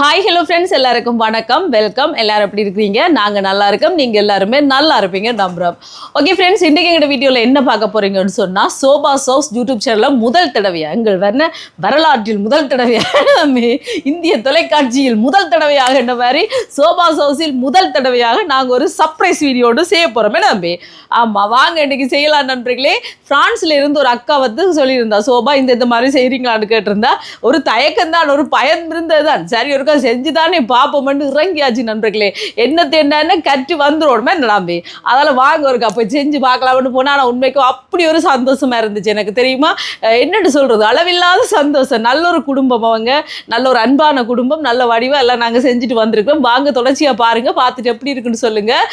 Hi hello friends, எல்லாருக்கும் வணக்கம், welcome. எல்லாரும் எப்படி இருக்கிறீங்க? நாங்கள் நல்லா இருக்கோம், நீங்கள் எல்லாருமே நல்லா இருப்பீங்க நம்புகிறோம். ஓகே ஃப்ரெண்ட்ஸ், இன்றைக்கி எங்கள் வீடியோவில் என்ன பார்க்க போகிறீங்கன்னு சொன்னால், சோபா சவுஸ் யூடியூப் சேனலில் முதல் தடவையாக எங்கள் வரலாற்றில் முதல் தடவையாக இந்திய தொலைக்காட்சியில் முதல் தடவையாக என்ன மாதிரி சோபா சவுஸில் முதல் தடவையாக நாங்கள் ஒரு சர்ப்ரைஸ் வீடியோடு செய்ய போகிறோமே நம்பி. ஆமாம், வாங்க இன்றைக்கி செய்யலாம் நண்பர்களே. ஃப்ரான்ஸில் இருந்து ஒரு அக்கா வந்து சொல்லியிருந்தா, சோபா இந்த மாதிரி செய்கிறீங்களான்னு கேட்டிருந்தா. ஒரு தயக்கம் தான், ஒரு பயம் இருந்தது தான். சரி, ஒருக்கா செஞ்சு தானே பார்ப்போம்னு இறங்கியாச்சு நண்பர்களே. என்னன்னு கற்று வந்துடுமே நம்பி. அதனால் வாங்க ஒருக்கா போய் செஞ்சு பார்க்கலாம்னு போனால், ஆனால் உண்மைக்கும் அப்படி ஒரு சந்தோஷமாக இருந்துச்சு எனக்கு. தெரியுமா, என்னென்னு சொல்கிறது, அளவில்லாத சந்தோஷம். நல்ல ஒரு குடும்பம், அவங்க நல்ல ஒரு அன்பான குடும்பம், நல்ல வடிவாக எல்லாம் நாங்கள் செஞ்சுட்டு வந்திருக்கோம். வாங்க தொடர்ச்சியாக பாருங்கள், பார்த்துட்டு எப்படி இருக்குன்னு சொல்லுங்கள்.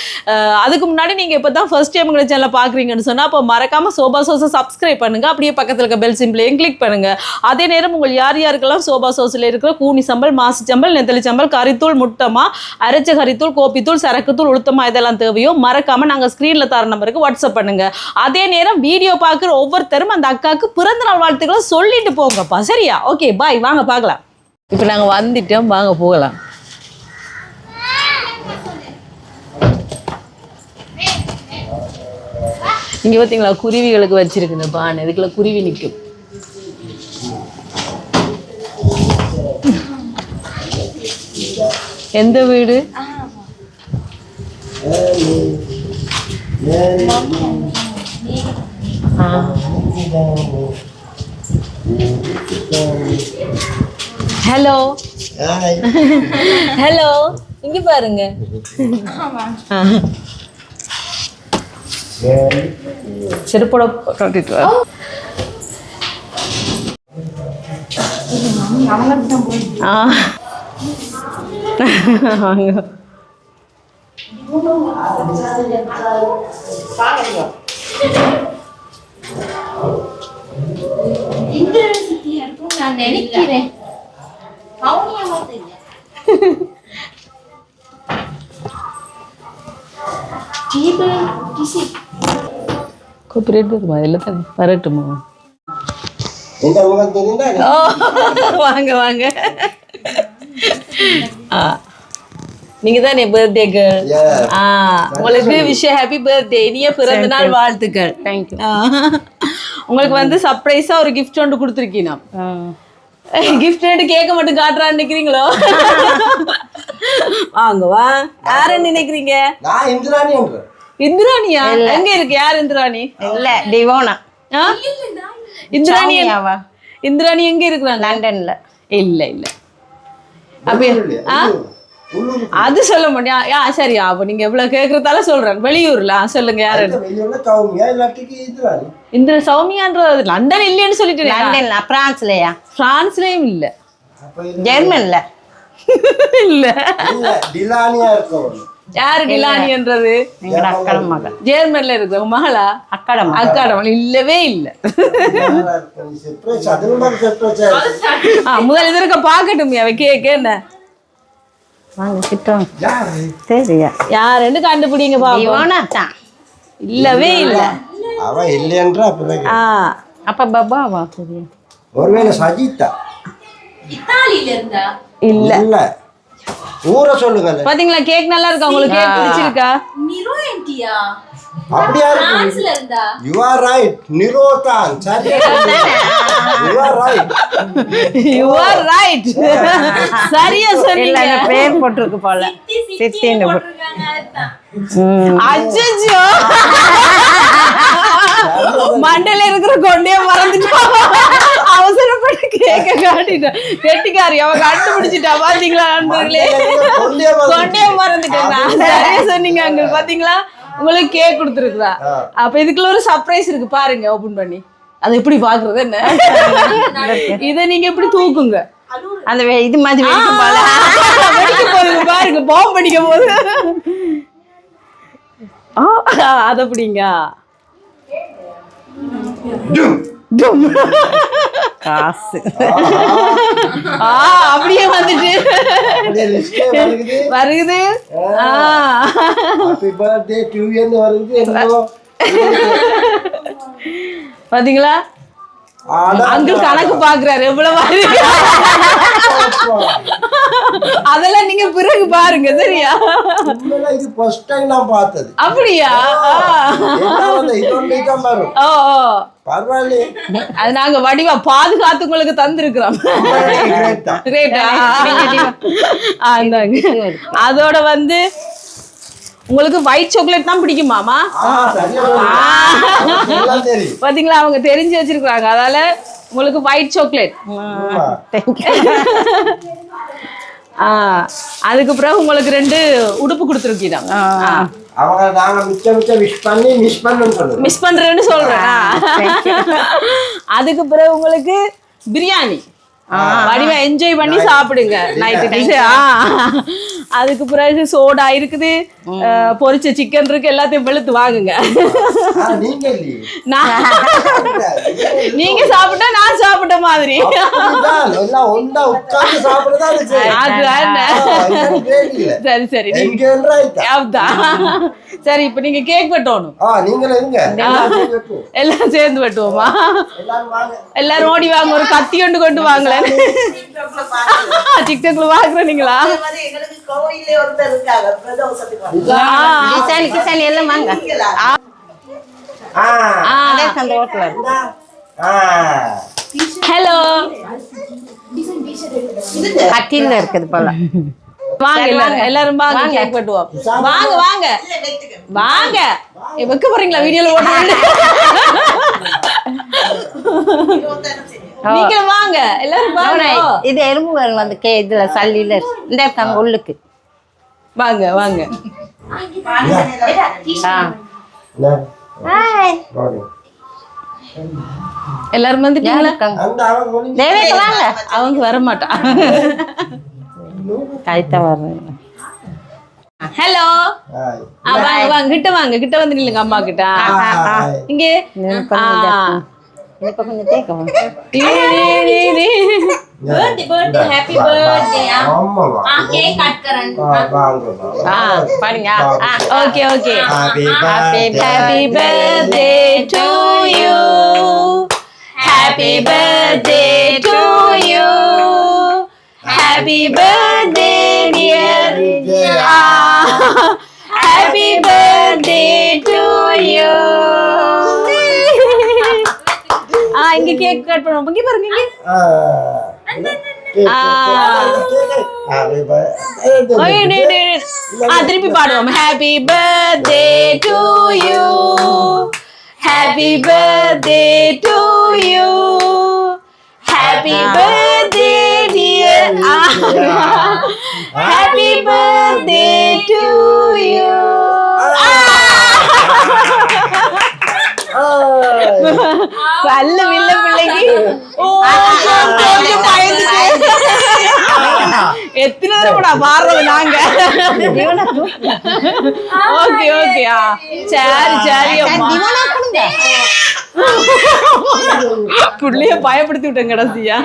அதுக்கு முன்னாடி நீங்கள் இப்போ தான் ஃபர்ஸ்ட் டைம் எங்களை சேனலை பார்க்குறீங்கன்னு சொன்னால், அப்போ மறக்காமல் சோபா சோஸை சப்ஸ்கிரைப் பண்ணுங்கள். அப்படியே பக்கத்தில் இருக்க பெல் சிம்பிளையும் கிளிக் பண்ணுங்கள். அதே நேரம் உங்கள் யார் யாருக்கெல்லாம் சோபா சோஸில் இருக்கிற கூனி சம்பல், மாசி சம்பல், நெத்தலி சம்பல், கறித்தூள், முட்டமா, அரைச்ச கறித்தூள், கோப்பித்தூள், சரக்குத்தூள், உளுத்தமா இதெல்லாம் தேவையோ மறக்காமல் நாங்கள் ஸ்க்ரீனில் தர நம்பருக்கு வாட்ஸ்அப் பண்ணுங்கள். அதே நேரம் வீடியோ பார்க்குற ஒவ்வொருத்தரும் அந்த அக்காவுக்கு பிறந்த நாள் வாழ்த்துக்களை சொல்லிட்டு போங்கப்பா, சரியா? ஓகே, பாய். வாங்க பார்க்கலாம். இப்போ நாங்கள் வந்துட்டோம், வாங்க போகலாம். இங்கே பார்த்தீங்களா, குருவிகளுக்கு வச்சிருக்குது பானை. இதுக்குள்ள குருவி நிற்கும். எந்த வீடு? ஹலோ ஹலோ, இங்க பாருங்க. செருப்போட கட்டிட்டு நான் நினைக்கிறேன். கோபரேட் வருமா? எல்லாம் வரட்டுமா? வாங்க வாங்க. நீங்க தானே பர்த்டே கேர்ள்? உங்களுக்கு ஹாப்பி பர்த்டே, இனிய பிறந்த நாள் வாழ்த்துக்கள். தேங்க்யூ. உங்களுக்கு வந்து சர்ப்ரைஸா ஒரு கிஃப்ட் ஒன்று கொடுத்துருக்கீங்க. கிஃப்ட் கேட்க மட்டும் காட்டுறான்னு நினைக்கிறீங்களோ? வாங்க வா. யாருன்னு நினைக்கிறீங்க? இந்திராணியா? எங்க இருக்கு? யார் இந்திராணி? இல்ல, டிவோனா. இந்திராணி இந்திராணி எங்க இருக்கிறாங்க? லண்டன்ல. இல்ல இல்ல, அப்ப அது சொல்ல முடியும். சரி, அப்ப நீங்க எவ்வளவு கேக்குறதால சொல்றேன். வெளியூர்ல சொல்லுங்க. யாரு? இந்த சௌமியான்றது லண்டன் இல்லைன்னு சொல்லிட்டு. லண்டன்ல. பிரான்ஸ்லயா? பிரான்ஸ்லயும் இல்ல. ஜெர்மன்ல இல்ல. யாரு டிலானின்றது? எங்க அக்கட மகள். ஜெர்மன்ல இருக்கு மகளா? அக்காடமல் இல்லவே இல்ல. முதல் இது இருக்க பாக்கட்டும். அவ கேக்கு என்ன? வாங்க கிட்டோம். சரியா? யாருன்னு கண்டுபிடிங்க பாப்போம். இல்லவே இல்ல. அவ இல்லையன்ற அப்ப பாபா வா. சரியா? ஒருவேளை சஜிதா இத்தாலியில இருந்தா? இல்ல இல்ல. ஊரை சொல்லுங்க. பாத்தீங்களா, கேக் நல்லா இருக்கா? உங்களுக்கு கேக் பிடிச்சிருக்கா? நிரோ என்டியா? அப்படியே பிரான்ஸ்ல இருந்தா? You are right. நிரோ தான். சரி. You are right. You are right. சரியா சொன்னீங்க. இல்ல, பேர் போட்டுருக்கு போல. சித்தின்னு போட்டுருக்காங்க. அச்சச்சோ, மண்டையில இருக்கிற கொண்டே மறந்துட்டோம். அவசரப்பட்டு கேக்க காட்டிட்டோம். கெட்டிக்காரி அவ கண்டுபிடிச்சிட்டா. பாத்தீங்களா நண்பர்களே, கொண்டே மறந்துட்டேன். சரியா சொன்னீங்க அங்க. பாத்தீங்களா, உங்களுக்கு கேக் கொடுத்துருக்குதா? அப்ப இதுக்குள்ள ஒரு சர்ப்ரைஸ் இருக்கு, பாருங்க. ஓபன் பண்ணி அதை எப்படி பாக்குறது என்ன? இதை நீங்க எப்படி தூக்குங்க. அந்த இது மாதிரி வெடிக்க போகுது பாருங்க, பாம்பு அடிக்க போகுது. அத அப்படிங்க. காசு அப்படியே வந்துட்டு வருகுது. பாத்தீங்களா, அங்கிள் கணக்கு பாக்குறாரு எவ்வளவு இருக்கு. அதெல்லாம் நீங்க பிறகு பாருங்க சரியா. உண்மையில இது ஃபர்ஸ்ட் டைம் நான் பார்த்தது. அப்படியா? ஓ பரவாயில்லையே, அது நாங்க வடிவா பாதுகாத்து உங்களுக்கு தந்திருக்கிறோம். அதோட வந்து உங்களுக்கு ஒயிட் சாக்லேட் தான் பிடிக்குமாமா? பாத்தீங்களா, அவங்க தெரிஞ்சு வச்சிருக்காங்க. அதால உங்களுக்கு ஒயிட் சாக்லேட். அதுக்கு பிறகு உங்களுக்கு 2 உடுப்பு கொடுத்துருக்கீங்க. அவங்க நாங்க மிஸ் பண்றேன்னு சொல்றேன். அதுக்கு பிறகு உங்களுக்கு பிரியாணி வடிவா என்ஜாய் பண்ணி சாப்பிடுங்க நைட்டு. அதுக்கு பிறகு சோடா இருக்குது, பொரிச்ச சிக்கன் இருக்கு, எல்லாத்தையும் வெளுத்து வாங்குங்க. நீங்க சாப்பிட்டா நான் சாப்பிட்ட மாதிரி. சரி சரி சரி, இப்ப நீங்க கேக் வெட்டணும். எல்லாம் சேர்ந்து வெட்டுவோமா? எல்லாரும் ஓடி வாங்க, ஒரு கத்தி கொண்டு வாங்கல. டிக்டாக்ல பாக்குறீங்களா? எல்லாம் வாங்க. ஹலோ, கட்டில இருக்குது போல. வாங்க எல்லாரும் வாங்க, கேக் வெட்டுவோம். வாங்க வாங்க வாங்க. வைக்க போறீங்களா வீடியோல ஓடுறது? நீங்க வாங்க எல்லாரும் வாங்க. இது எறும்பு வந்து இதுல சல்லில இந்த இருக்காங்க உள்ளுக்கு. வாங்க வாங்க. எல்லாரும் வந்துட்டீங்களா? வாங்க. அவங்க வர மாட்டாங்க. கைத்த வர்றேன். ஹலோ, வாங்க வாங்க, கிட்ட வாங்க, கிட்ட வந்து நில்லுங்க அம்மா கிட்ட. இங்க கொஞ்சம் தேக்கம். Birthday happy birthday cake cut करन பாருங்க. Okay okay. Happy birthday to you, happy birthday to you, happy birthday dear, happy birthday to you. இங்க கேக் கட் பண்ணுவோம். இங்க பாருங்க, இங்க திருப்பி பாடுவோம். Happy birthday to you, happy birthday to you, happy birthday dear, happy birthday to you. நல்ல வில்ல பிள்ளைக்கு எத்தனை தடவை பாடுறது நாங்க. Okay okay. சரி சரி அம்மா, புள்ளைய பயப்படுத்தி விட்டேன் கடைசியா.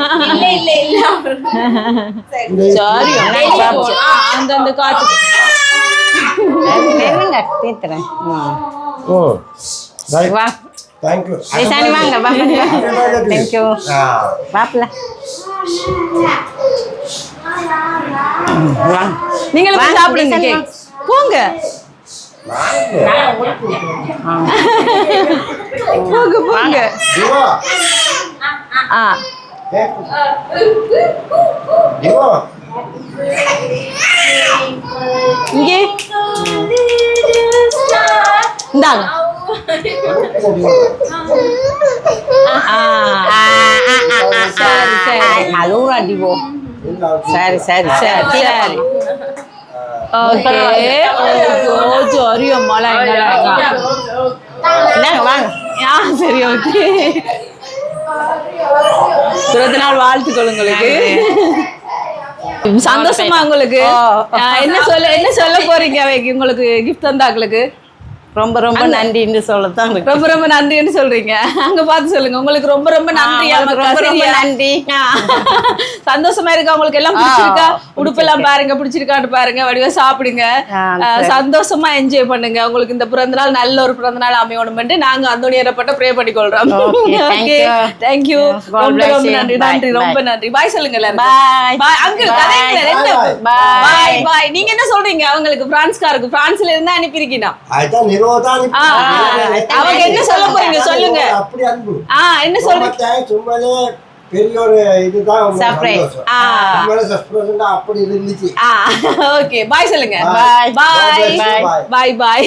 சாரி அந்த அந்த காட்டு தீத்துறேன். வா. Thank you. Sani வாங்க பாப்பா. Thank you. பாப்பல. நீங்களும் சாப்பிடுங்க கேக். போங்க. போங்க போங்க. Diva. Diva. இங்கே இந்தாங்க. சரி சரி அழுவுறா டிவோ. சரி சரி சரி சரி. ஓகே. ஓ சாரி அம்மா, வாங்க. சரி ஓகே. பிறந்த நாள் வாழ்த்துக்கள் உங்களுக்கு. சந்தோஷமா உங்களுக்கு? என்ன சொல்ல போறீங்க உங்களுக்கு கிஃப்ட் தந்தாங்களுக்கு? ரொம்ப ரொம்ப நன்றின்னு சொல்லத்தான் இருக்கு. ரொம்ப ரொம்ப நன்றின்னு சொல்றீங்க. அங்க பார்த்து சொல்லுங்க. உங்களுக்கு ரொம்ப ரொம்ப நன்றி. உங்களுக்கு ரொம்ப ரொம்ப நன்றி. சந்தோஷமா இருக்கா? உங்களுக்கு எல்லாம் பிடிச்சிருக்கா? உடுப்பெல்லாம் பாருங்க, பிடிச்சிருக்கான்னு பாருங்க. வடிவா சாப்பிடுங்க, சந்தோஷமா என்ஜாய் பண்ணுங்க. உங்களுக்கு இந்த பிறந்த நாள் நல்ல ஒரு பிறந்த நாள் அமையணும்னு நாங்க அந்தோனியரப்பட்ட ப்ரே பண்ணிக்கொள்றோம். தேங்க்யூ. ரொம்ப ரொம்ப நன்றி. நன்றி, ரொம்ப நன்றி. பாய் சொல்லுங்க எல்லாரும். பாய் பாய் அங்கிள். பாய் பாய். நீங்க என்ன சொல்றீங்க அவங்களுக்கு? பிரான்ஸ்காருக்கு பிரான்ஸ்ல இருந்து அனுப்பியிருக்கீங்க. அதான் நிரோதான். அவங்க என்ன சொல்ல போறீங்க சொல்லுங்க. அப்படி அன்பு. என்ன சொல்றீங்க? சும்மாலே பெரிய ஒரு இதுதான் சர்ப்ரைஸ். சர்ப்ரைஸ் அப்படி இருந்துச்சு. ஓகே பாய் சொல்லுங்க. பாய் பாய் பாய் பாய்.